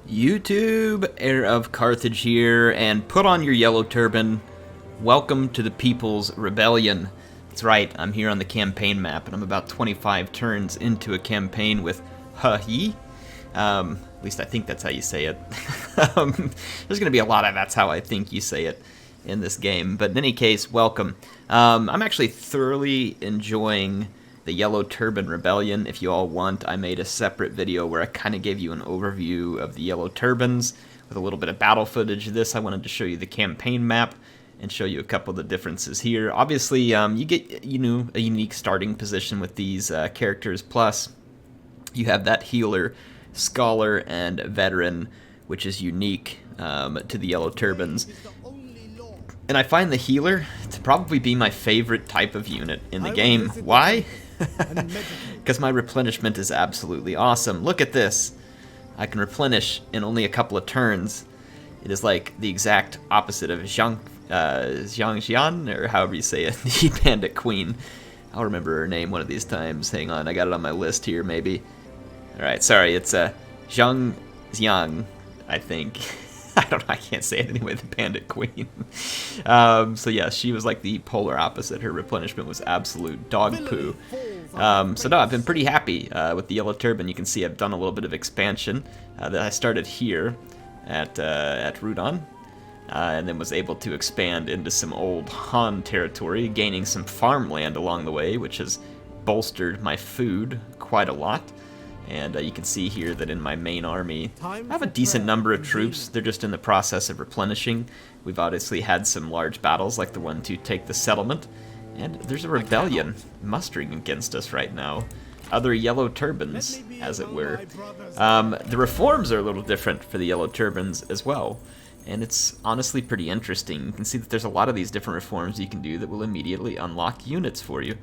YouTube, HeirofCarthage here, and put on your yellow turban. Welcome to the People's Rebellion. That's right, I'm here on the campaign map, and I'm about 25 turns into a campaign with He. At least I think that's how you say it. There's going to be a lot of that's how I think you say it in this game, but in any case, welcome. I'm actually thoroughly enjoying the Yellow Turban Rebellion. If you all want, I made a separate video where I kind of gave you an overview of the Yellow Turbans with a little bit of battle footage. This, I wanted to show you the campaign map and show you a couple of the differences here. Obviously, you get a unique starting position with these characters, plus you have that healer, scholar, and veteran, which is unique to the Yellow Turbans. And I find the healer to probably be my favorite type of unit in the game. Why? Because my replenishment is absolutely awesome. Look at this. I can replenish in only a couple of turns. It is like the exact opposite of Zhang Xian, or however you say it, the Bandit Queen. I'll remember her name one of these times. Hang on, I got it on my list here, maybe. Alright, sorry, it's Zhang Xiang, I think. I don't know, I can't say it anyway, the Bandit Queen. So yeah, she was like the polar opposite. Her replenishment was absolute dog poo. So no, I've been pretty happy with the Yellow Turban. You can see I've done a little bit of expansion that I started here at Rudon, and then was able to expand into some old Han territory, gaining some farmland along the way, which has bolstered my food quite a lot. And you can see here that in my main army, I have a decent number of troops. They're just in the process of replenishing. We've obviously had some large battles, like the one to take the settlement. And there's a rebellion mustering against us right now. Other Yellow Turbans, as it were. The reforms are a little different for the Yellow Turbans as well. And it's honestly pretty interesting. You can see that there's a lot of these different reforms you can do that will immediately unlock units for you.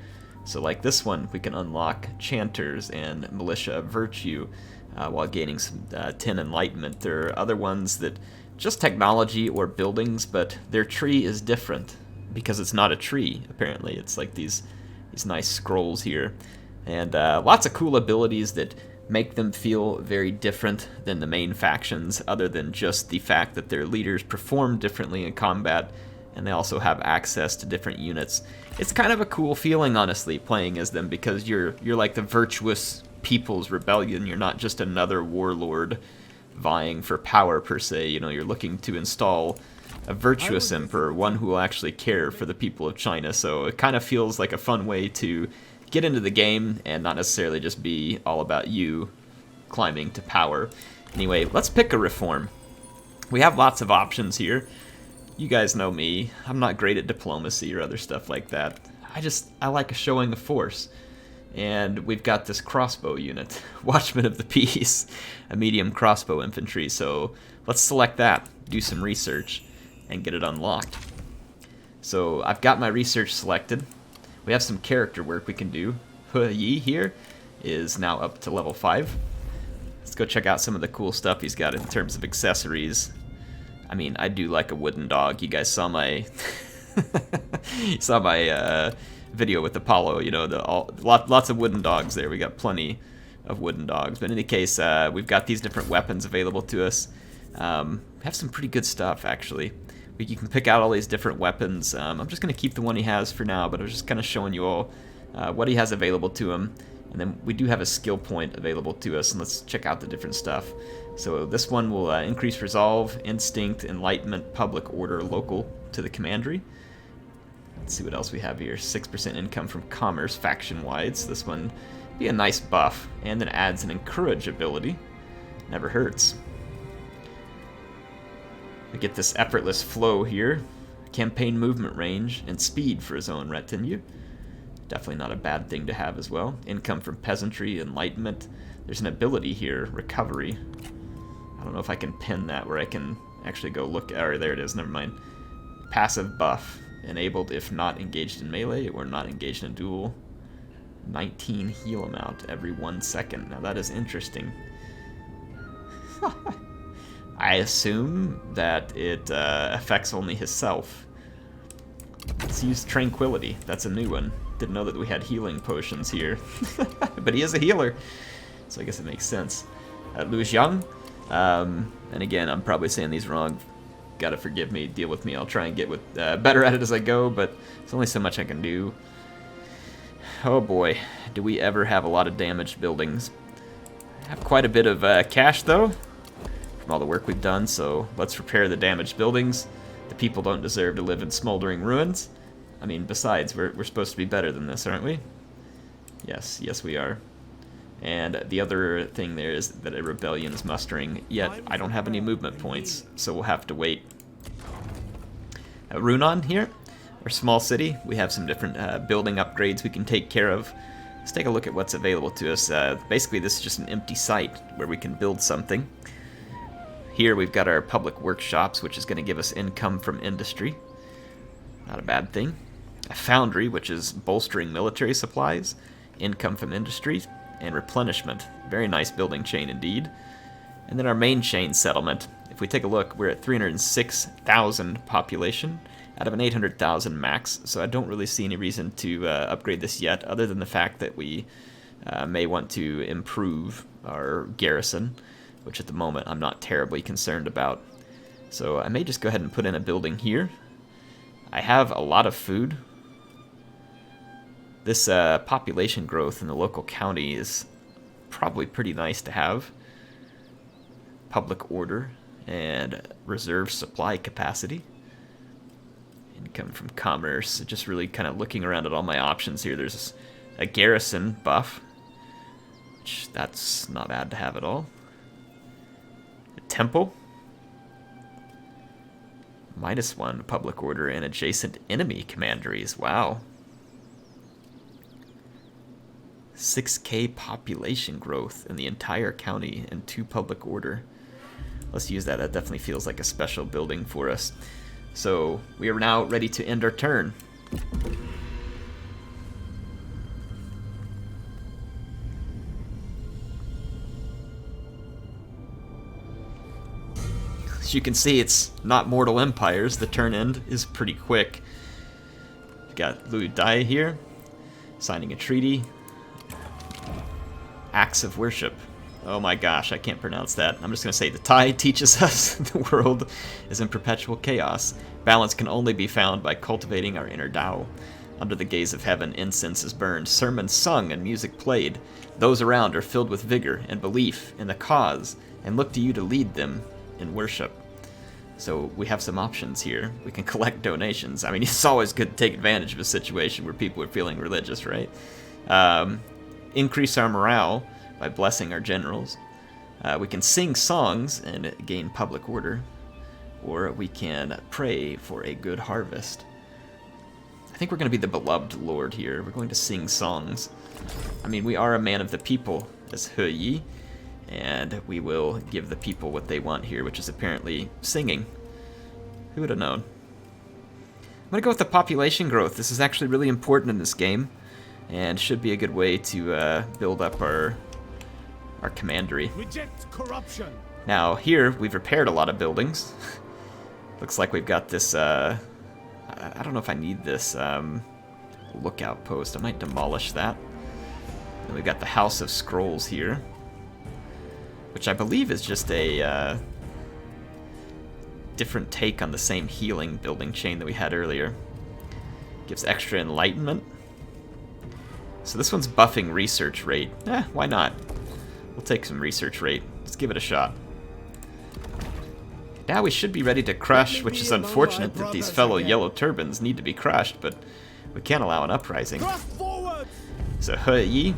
So like this one, we can unlock Chanters and Militia of Virtue while gaining some 10 Enlightenment. There are other ones that just technology or buildings, but their tree is different because it's not a tree, apparently. It's like these nice scrolls here. And lots of cool abilities that make them feel very different than the main factions, other than just the fact that their leaders perform differently in combat, and they also have access to different units. It's kind of a cool feeling, honestly, playing as them, because you're like the virtuous People's Rebellion. You're not just another warlord vying for power, per se. You know, you're looking to install a virtuous emperor, one who will actually care for the people of China. So it kind of feels like a fun way to get into the game and not necessarily just be all about you climbing to power. Anyway, let's pick a reform. We have lots of options here. You guys know me, I'm not great at diplomacy or other stuff like that. I like a showing of force. And we've got this crossbow unit, Watchman of the Peace, a medium crossbow infantry. So let's select that, do some research, and get it unlocked. So I've got my research selected. We have some character work we can do. Yi here is now up to level 5. Let's go check out some of the cool stuff he's got in terms of accessories. I mean, I do like a wooden dog. You guys saw my video with Apollo. You know, lots of wooden dogs there. We got plenty of wooden dogs. But in any case, we've got these different weapons available to us. We have some pretty good stuff, actually. You can pick out all these different weapons. I'm just going to keep the one he has for now, but I was just kind of showing you all what he has available to him. And then we do have a skill point available to us, and let's check out the different stuff. So this one will increase Resolve, Instinct, Enlightenment, Public Order, Local to the Commandery. Let's see what else we have here. 6% income from Commerce, faction-wide. So this one be a nice buff, and then adds an Encourage ability. Never hurts. We get this effortless flow here. Campaign movement range, and speed for his own retinue. Definitely not a bad thing to have as well. Income from Peasantry, Enlightenment. There's an ability here, Recovery. I don't know if I can pin that where I can actually go look. Or there it is, never mind. Passive buff. Enabled if not engaged in melee or not engaged in a duel. 19 heal amount every 1 second. Now that is interesting. I assume that it affects only himself. Let's use Tranquility. That's a new one. Didn't know that we had healing potions here. But he is a healer, so I guess it makes sense. Lu Xiang, And again, I'm probably saying these wrong. Gotta forgive me, deal with me. I'll try and get with better at it as I go, but there's only so much I can do. Oh boy, do we ever have a lot of damaged buildings. I have quite a bit of cash, though, from all the work we've done, so let's repair the damaged buildings. The people don't deserve to live in smoldering ruins. I mean, besides, we're supposed to be better than this, aren't we? Yes, yes we are. And the other thing there is that a rebellion is mustering, yet I don't have any movement points, so we'll have to wait. Runon here, our small city. We have some different building upgrades we can take care of. Let's take a look at what's available to us. Basically, this is just an empty site where we can build something. Here we've got our public workshops, which is going to give us income from industry. Not a bad thing. A foundry, which is bolstering military supplies, income from industry, and replenishment. Very nice building chain indeed. And then our main chain settlement. If we take a look, we're at 306,000 population out of an 800,000 max, so I don't really see any reason to upgrade this yet, other than the fact that we may want to improve our garrison, which at the moment I'm not terribly concerned about. So I may just go ahead and put in a building here. I have a lot of food. This population growth in the local county is probably pretty nice to have. Public order and reserve supply capacity. Income from commerce. Just really kind of looking around at all my options here. There's a garrison buff, which that's not bad to have at all. A temple. -1 public order and adjacent enemy commanderies. Wow. 6k population growth in the entire county and 2 public order. Let's use that. That definitely feels like a special building for us. So we are now ready to end our turn. As you can see, it's not mortal empires. The turn end is pretty quick. We've got Lu Dai here, signing a treaty. Acts of worship. Oh my gosh, I can't pronounce that. I'm just going to say the tide teaches us the world is in perpetual chaos. Balance can only be found by cultivating our inner Tao. Under the gaze of heaven, incense is burned, sermons sung, and music played. Those around are filled with vigor and belief in the cause, and look to you to lead them in worship. So we have some options here. We can collect donations. I mean, it's always good to take advantage of a situation where people are feeling religious, right? Increase our morale by blessing our generals. We can sing songs and gain public order, or we can pray for a good harvest. I think we're going to be the beloved lord here. We're going to sing songs. I mean, we are a man of the people as He, and we will give the people what they want here, which is apparently singing. Who would have known? I'm going to go with the population growth. This is actually really important in this game, and should be a good way to build up our commandery. Reject corruption. Now here we've repaired a lot of buildings. Looks like we've got this. I don't know if I need this lookout post. I might demolish that. Then we've got the House of Scrolls here, which I believe is just a different take on the same healing building chain that we had earlier. Gives extra enlightenment. So this one's buffing research rate. Why not? We'll take some research rate. Let's give it a shot. Now we should be ready to crush, which is unfortunate that these fellow Yellow Turbans need to be crushed, but we can't allow an uprising. So He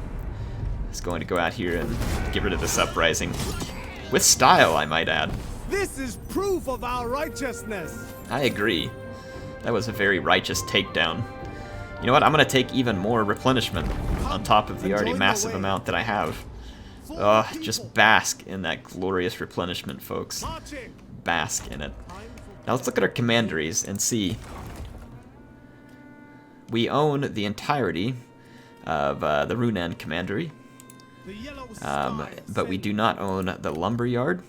is going to go out here and get rid of this uprising. With style, I might add. This is proof of our righteousness. I agree. That was a very righteous takedown. You know what? I'm going to take even more replenishment on top of the already massive amount that I have. Just bask in that glorious replenishment, folks. Bask in it. Now let's look at our commanderies and see. We own the entirety of the Runan commandery, but we do not own the lumber yard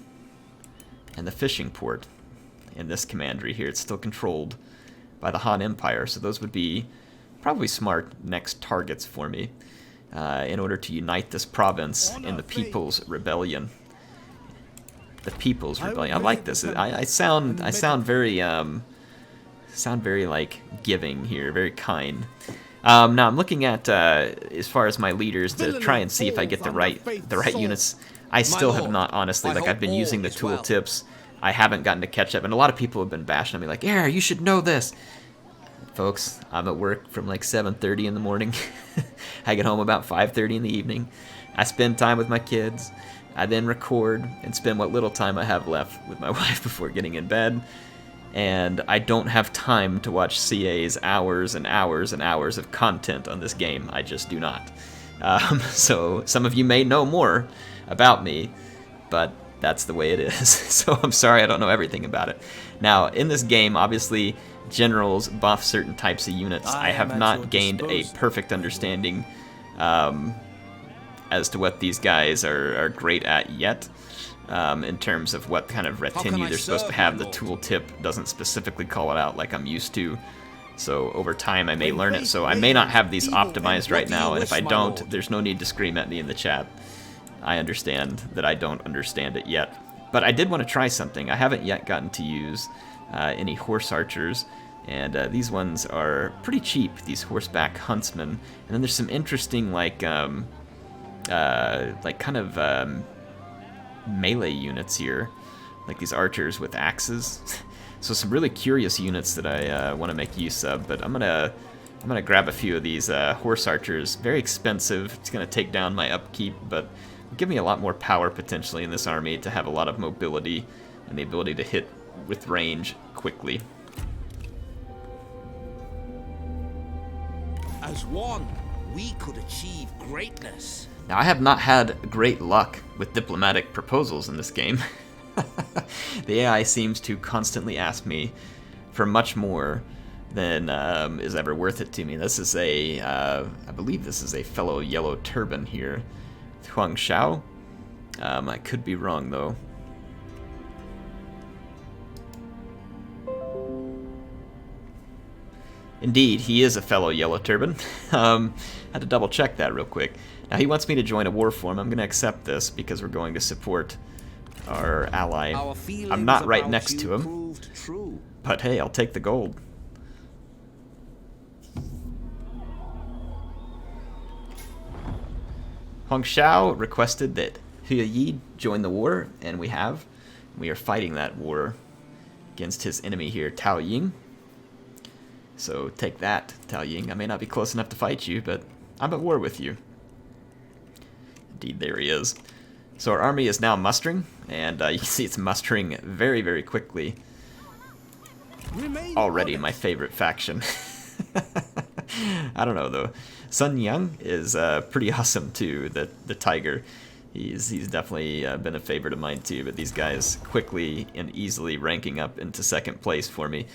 and the fishing port in this commandery here. It's still controlled by the Han Empire, so those would be probably smart next targets for me in order to unite this province in the People's Rebellion. the People's Rebellion. I like this. I sound very like giving here, very kind. Now I'm looking at as far as my leaders to try and see if I get the right units. I still have not, honestly. Like, I've been using the tooltips. I haven't gotten to catch up, and a lot of people have been bashing on me like, "Yeah, you should know this." Folks, I'm at work from like 7:30 in the morning. I get home about 5:30 in the evening. I spend time with my kids. I then record and spend what little time I have left with my wife before getting in bed. And I don't have time to watch CA's hours and hours and hours of content on this game. I just do not. So some of you may know more about me, but that's the way it is. So I'm sorry I don't know everything about it. Now, in this game, obviously, generals buff certain types of units. I have not gained a perfect understanding as to what these guys are great at yet. In terms of what kind of retinue they're supposed to have. The tooltip doesn't specifically call it out like I'm used to. So over time I may learn it. So I may not have these optimized right now, and if I don't, there's no need to scream at me in the chat. I understand that I don't understand it yet. But I did want to try something. I haven't yet gotten to use any horse archers, and these ones are pretty cheap, these horseback huntsmen. And then there's some interesting melee units here, like these archers with axes. So some really curious units that I want to make use of. But I'm gonna grab a few of these horse archers. Very expensive. It's gonna take down my upkeep, but give me a lot more power potentially in this army to have a lot of mobility and the ability to hit with range quickly. As one, we could achieve greatness. Now, I have not had great luck with diplomatic proposals in this game. The AI seems to constantly ask me for much more than is ever worth it to me. This is I believe this is a fellow Yellow Turban here, Huang Xiao. I could be wrong, though. Indeed, he is a fellow Yellow Turban. Had to double check that real quick. Now he wants me to join a war for him. I'm going to accept this because we're going to support our ally. I'm not right next to him, but hey, I'll take the gold. Huang Xiao requested that Hu Yi join the war, and we have. We are fighting that war against his enemy here, Tao Ying. So take that, Tao Ying. I may not be close enough to fight you, but I'm at war with you. Indeed, there he is. So our army is now mustering, and you can see it's mustering very, very quickly. Already my favorite faction. I don't know, though. Sun Yang is pretty awesome, too, the Tiger. He's definitely been a favorite of mine, too, but these guys quickly and easily ranking up into second place for me.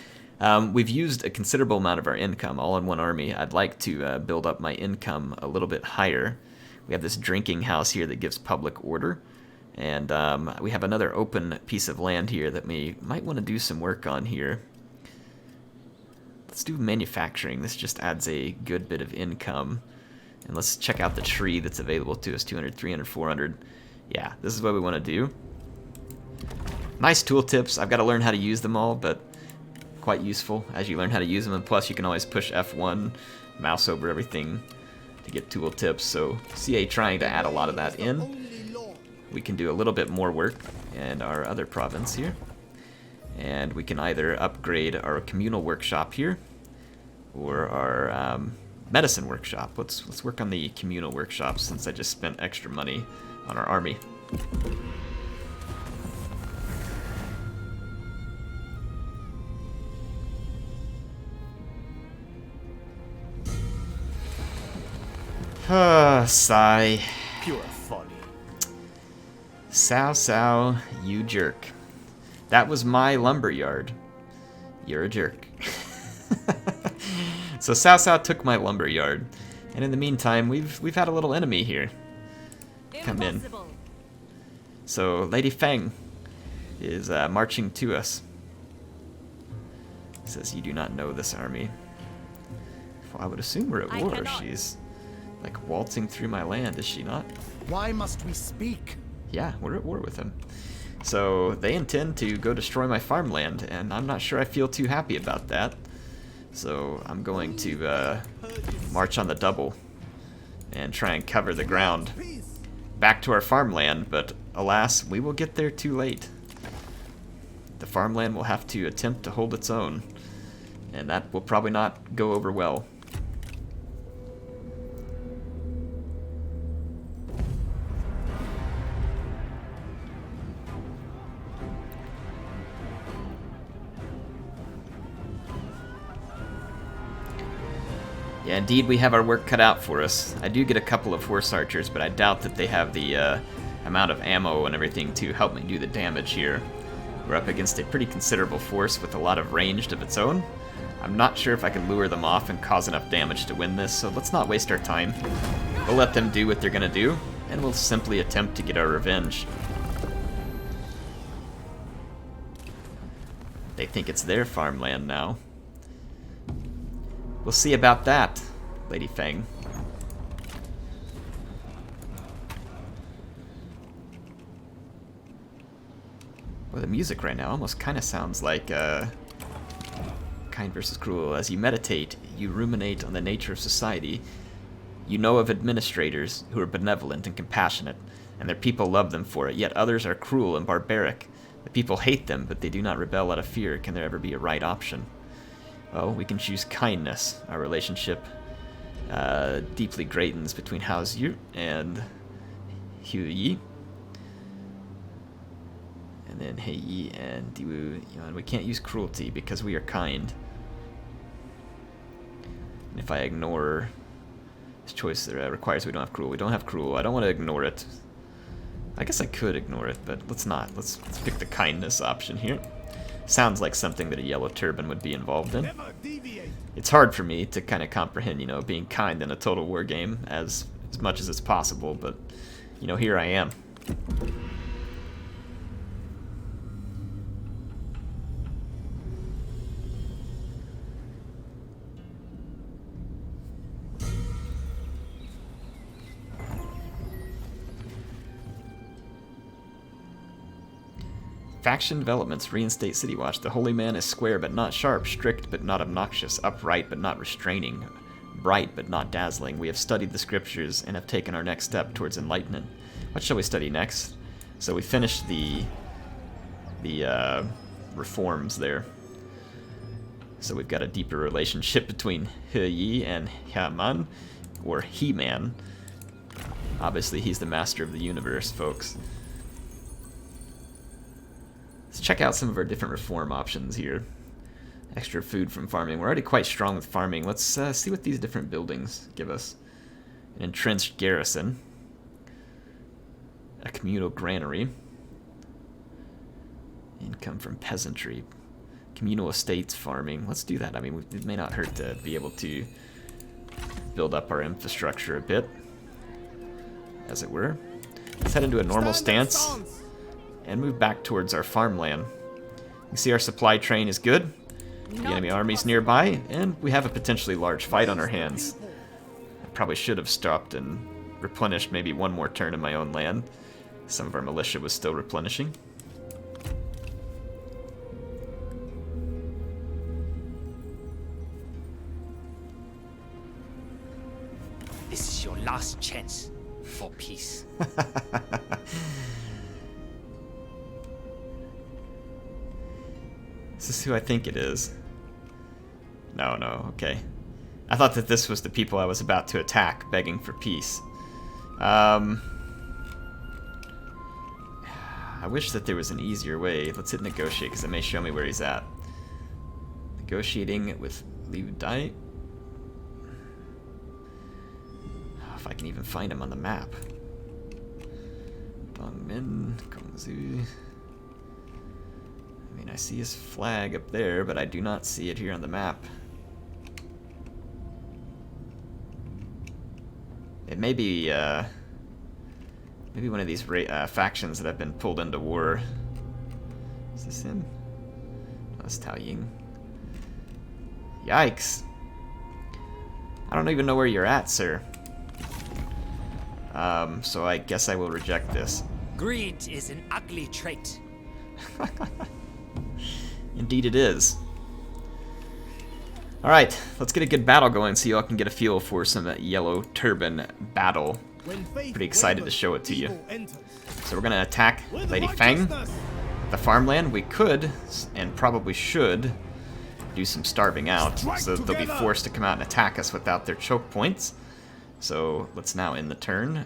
We've used a considerable amount of our income all in one army. I'd like to build up my income a little bit higher. We have this drinking house here that gives public order, and we have another open piece of land here that we might want to do some work on here. Let's do manufacturing. This just adds a good bit of income. And let's check out the tree that's available to us, 200, 300, 400. Yeah, this is what we want to do. Nice tooltips. I've got to learn how to use them all, but quite useful as you learn how to use them. And plus, you can always push F1, mouse over everything to get tooltips. So CA trying to add a lot of that in. We can do a little bit more work in our other province here. And we can either upgrade our communal workshop here or our medicine workshop. Let's work on the communal workshop since I just spent extra money on our army. Sigh. Pure folly. Sow, you jerk. That was my lumber yard. You're a jerk. So Cao took my lumber yard, and in the meantime, we've had a little enemy here come in. So Lady Feng is marching to us. Says you do not know this army. Well, I would assume we're at war. She's like waltzing through my land, is she not? Why must we speak? Yeah, we're at war with him. So they intend to go destroy my farmland, and I'm not sure I feel too happy about that. So I'm going to march on the double and try and cover the ground back to our farmland, but alas, we will get there too late. The farmland will have to attempt to hold its own, and that will probably not go over well. Yeah, indeed, we have our work cut out for us. I do get a couple of horse archers, but I doubt that they have the amount of ammo and everything to help me do the damage here. We're up against a pretty considerable force with a lot of ranged of its own. I'm not sure if I can lure them off and cause enough damage to win this, so let's not waste our time. We'll let them do what they're gonna do, and we'll simply attempt to get our revenge. They think it's their farmland now. We'll see about that, Lady Feng. Well, the music right now almost kind of sounds like Kind versus Cruel. As you meditate, you ruminate on the nature of society. You know of administrators who are benevolent and compassionate, and their people love them for it, yet others are cruel and barbaric. The people hate them, but they do not rebel out of fear. Can there ever be a right option? Well, we can choose kindness. Our relationship deeply greatens between Hao Zi and Hu Yi. And then Hei Yi and Diwu Yuan. We can't use cruelty because we are kind. And if I ignore this choice that requires we don't have cruel, we don't have cruel. I don't want to ignore it. I guess I could ignore it, but let's not. Let's pick the kindness option here. Sounds like something that a Yellow Turban would be involved in. It's hard for me to kind of comprehend, you know, being kind in a Total War game as much as it's possible, but, you know, here I am. Faction developments reinstate City Watch. The holy man is square but not sharp, strict but not obnoxious, upright but not restraining, bright but not dazzling. We have studied the scriptures and have taken our next step towards enlightenment. What shall we study next? So we finished the reforms there. So we've got a deeper relationship between He Yi and He-Man, or He-Man. Obviously he's the master of the universe, folks. Let's check out some of our different reform options here. Extra food from farming. We're already quite strong with farming. Let's see what these different buildings give us. An entrenched garrison. A communal granary. Income from peasantry. Communal estates farming. Let's do that. I mean, it may not hurt to be able to build up our infrastructure a bit, as it were. Let's head into a normal stance and move back towards our farmland. You see our supply train is good. The enemy army's nearby, and we have a potentially large fight on our hands. I probably should have stopped and replenished maybe one more turn in my own land. Some of our militia was still replenishing. This is your last chance for peace. Is this who I think it is? No, okay. I thought that this was the people I was about to attack, begging for peace. I wish that there was an easier way. Let's hit negotiate, because it may show me where he's at. Negotiating with Liu Dai. If I can even find him on the map. Dongmin, Kongzu. I mean, I see his flag up there, but I do not see it here on the map. It may be, maybe one of these factions that have been pulled into war. Is this him? No, that's Tao Ying. Yikes. I don't even know where you're at, sir. So I guess I will reject this. Greed is an ugly trait. Indeed it is. Alright, let's get a good battle going so y'all can get a feel for some Yellow Turban battle. Pretty excited to show it to you. So we're gonna attack Lady Fang. The farmland. We could, and probably should, do some starving out, so that they'll be forced to come out and attack us without their choke points. So let's now end the turn.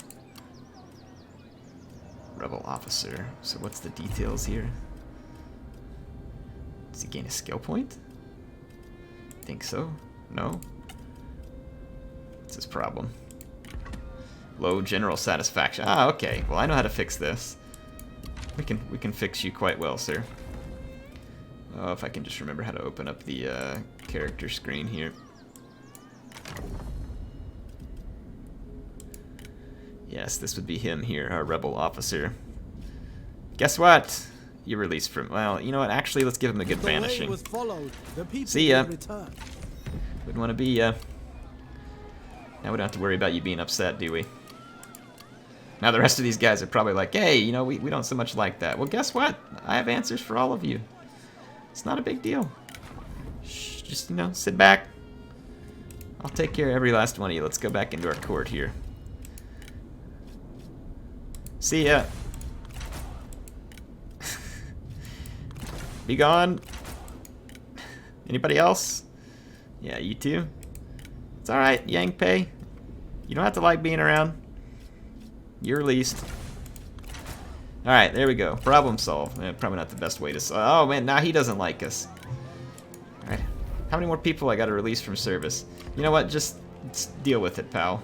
Rebel officer. So what's the details here? Does he gain a skill point? Think so? No? What's his problem? Low general satisfaction. Ah, okay. Well, I know how to fix this. We can fix you quite well, sir. Oh, if I can just remember how to open up the character screen here. Yes, this would be him here, our rebel officer. Guess what? You're released from... Well, you know what? Actually, let's give him a good banishing. See ya. Wouldn't want to be ya. Now we don't have to worry about you being upset, do we? Now the rest of these guys are probably like, hey, you know, we don't so much like that. Well, guess what? I have answers for all of you. It's not a big deal. Shh, just, you know, sit back. I'll take care of every last one of you. Let's go back into our court here. See ya. Be gone. Anybody else? Yeah, you too. It's alright, Yang Pei. You don't have to like being around. You're released. Alright, there we go. Problem solved. Probably not the best way to solve. Oh man, now he doesn't like us. Alright. How many more people I gotta release from service? You know what? Just deal with it, pal.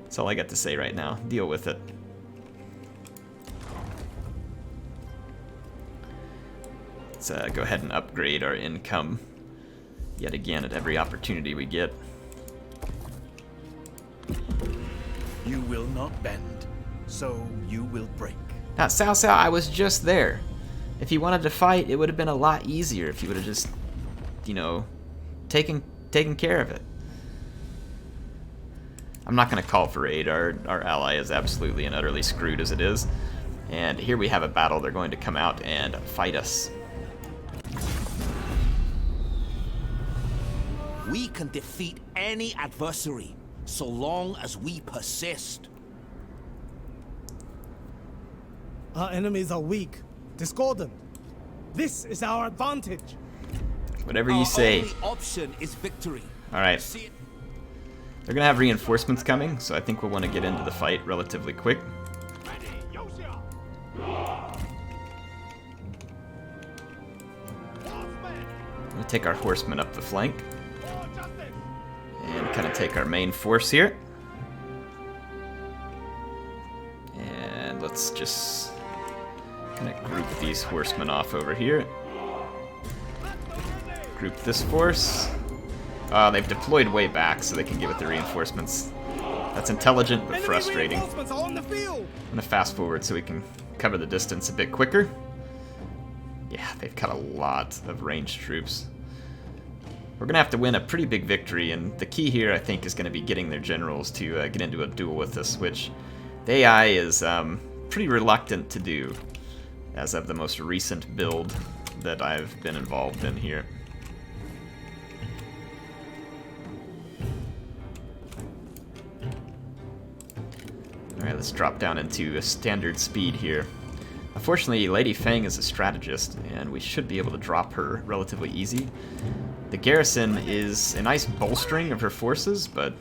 That's all I got to say right now. Deal with it. Let's go ahead and upgrade our income yet again at every opportunity we get. You will not bend, so you will break. Now, Cao Cao, I was just there. If he wanted to fight, it would have been a lot easier if he would have just, you know, taken care of it. I'm not going to call for aid. Our ally is absolutely and utterly screwed as it is. And here we have a battle. They're going to come out and fight us. We can defeat any adversary, so long as we persist. Our enemies are weak, discordant. This is our advantage. Whatever you say. Our only option is victory. Alright. They're going to have reinforcements coming, so I think we'll want to get into the fight relatively quick. We'll take our horsemen up the flank. And kind of take our main force here. And let's just kind of group these horsemen off over here. Group this force. They've deployed way back so they can give it the reinforcements. That's intelligent but frustrating. I'm gonna fast forward so we can cover the distance a bit quicker. Yeah, they've got a lot of ranged troops. We're gonna have to win a pretty big victory, and the key here, I think, is gonna be getting their generals to get into a duel with us, which the AI is pretty reluctant to do, as of the most recent build that I've been involved in here. Alright, let's drop down into a standard speed here. Unfortunately, Lady Fang is a strategist, and we should be able to drop her relatively easy. The garrison is a nice bolstering of her forces, but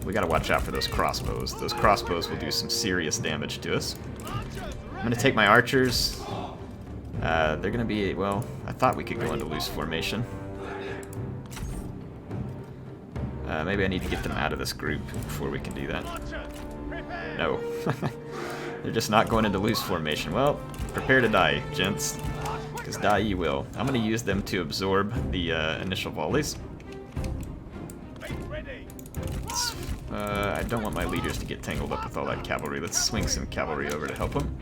we gotta watch out for those crossbows. Those crossbows will do some serious damage to us. I'm gonna take my archers. They're gonna be, well, I thought we could go into loose formation. Maybe I need to get them out of this group before we can do that. No. They're just not going into loose formation. Well, prepare to die, gents. Because die you will. I'm going to use them to absorb the initial volleys. I don't want my leaders to get tangled up with all that cavalry. Let's swing some cavalry over to help them.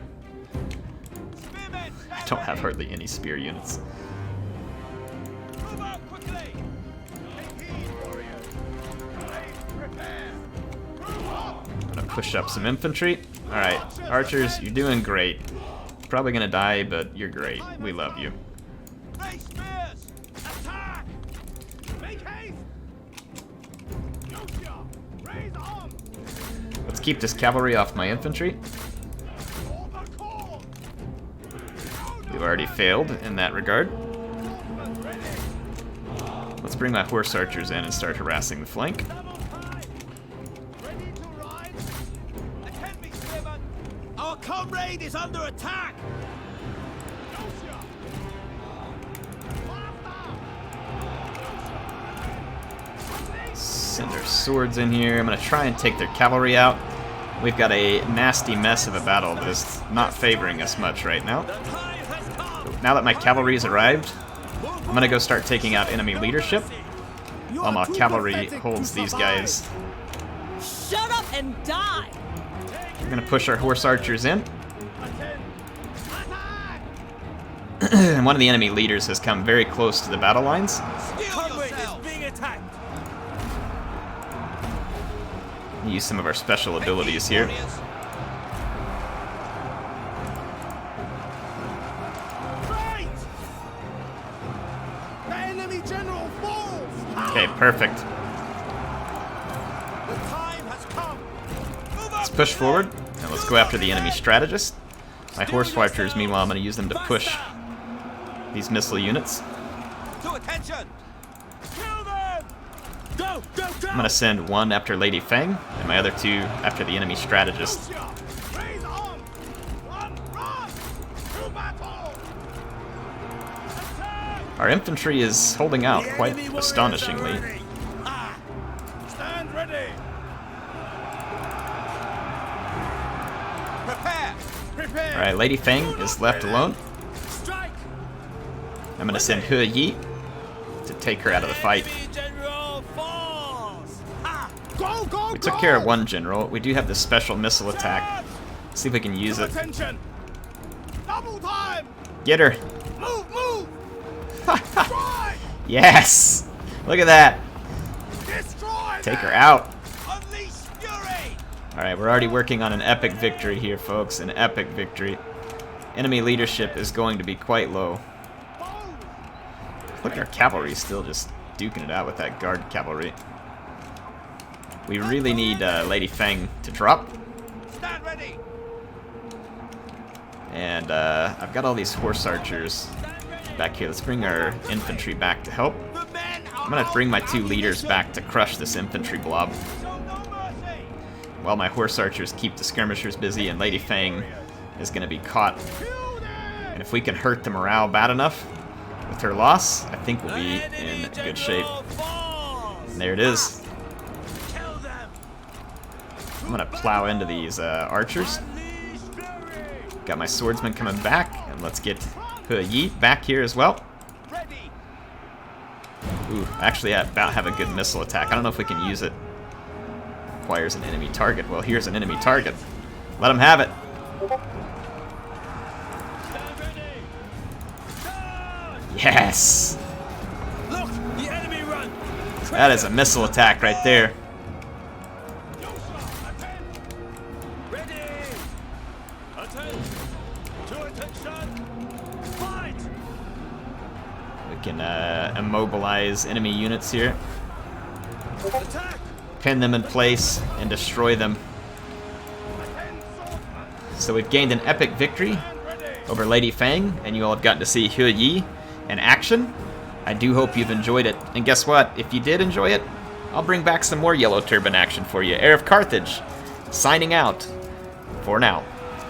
I don't have hardly any spear units. I'm going to push up some infantry. Alright, archers, you're doing great. Probably gonna die, but you're great. We love you. Raise spears! Attack! Make haste! Yoshia! Raise arms! Let's keep this cavalry off my infantry. Overcall! We've already failed in that regard. Let's bring my horse archers in and start harassing the flank. Ready to ride? Attend me, spearman! Our comrade is under attack! Yoshia! Send our swords in here. I'm going to try and take their cavalry out. We've got a nasty mess of a battle that is not favoring us much right now. Now that my cavalry's arrived, I'm going to go start taking out enemy leadership while my cavalry holds these guys. Shut up and die! We're going to push our horse archers in. And one of the enemy leaders has come very close to the battle lines. Comrade is being attacked! Use some of our special abilities here. Right! The enemy general falls! Okay, perfect. The time has come! Move Let's up push the forward, flank. and let's go after the enemy strategist. My horse archers, meanwhile, I'm going to use them to push these missile units. To attention! Kill them! Go, go, go! I'm going to send one after Lady Feng, and my other two after the enemy strategist. Raise arms! Run! To battle! Attack! Our infantry is holding out quite astonishingly. Stand ready! Prepare! Prepare! Alright, Lady Feng is left alone. Strike! I'm going to send He Yi to take her out of the fight. Enemy general falls! Ha! Go, go, We took care of one general. We do have this special missile attack. Let's see if we can use it. Attention! Double time! Get her! Move! Strike! Yes! Look at that! Destroy! Take her out! Unleash fury! Alright, we're already working on an epic victory here, folks. An epic victory. Enemy leadership is going to be quite low. Look at our cavalry still just duking it out with that guard cavalry. We really need Lady Feng to drop. Stand ready! And I've got all these horse archers back here. Let's bring our infantry back to help. The men are I'm going to bring my two out leaders ammunition. back to crush this infantry blob. Show no mercy! While my horse archers keep the skirmishers busy and Lady Feng is going to be caught. Kill them! And if we can hurt the morale bad enough with her loss, I think we'll be in good shape. And there it is. Kill them! I'm going to plow into these archers. Unleash fury! Got my swordsman coming back, and let's get He Yi back here as well. Ready! Ooh, actually I about have a good missile attack. I don't know if we can use it. Requires an enemy target. Well, here's an enemy target. Let him have it. Stand ready! Charge! Yes! Look! The enemy run! That is a missile attack right there. Yosha, attend! Ready! Attend! To attention! Fight! We can immobilize enemy units here. Attack! Pin them in place and destroy them. Attend, swordsman! So we've gained an epic victory Stand ready! over Lady Feng, and you all have gotten to see He Yi in action. I do hope you've enjoyed it. And guess what? If you did enjoy it, I'll bring back some more Yellow Turban action for you. HeirofCarthage, signing out for now.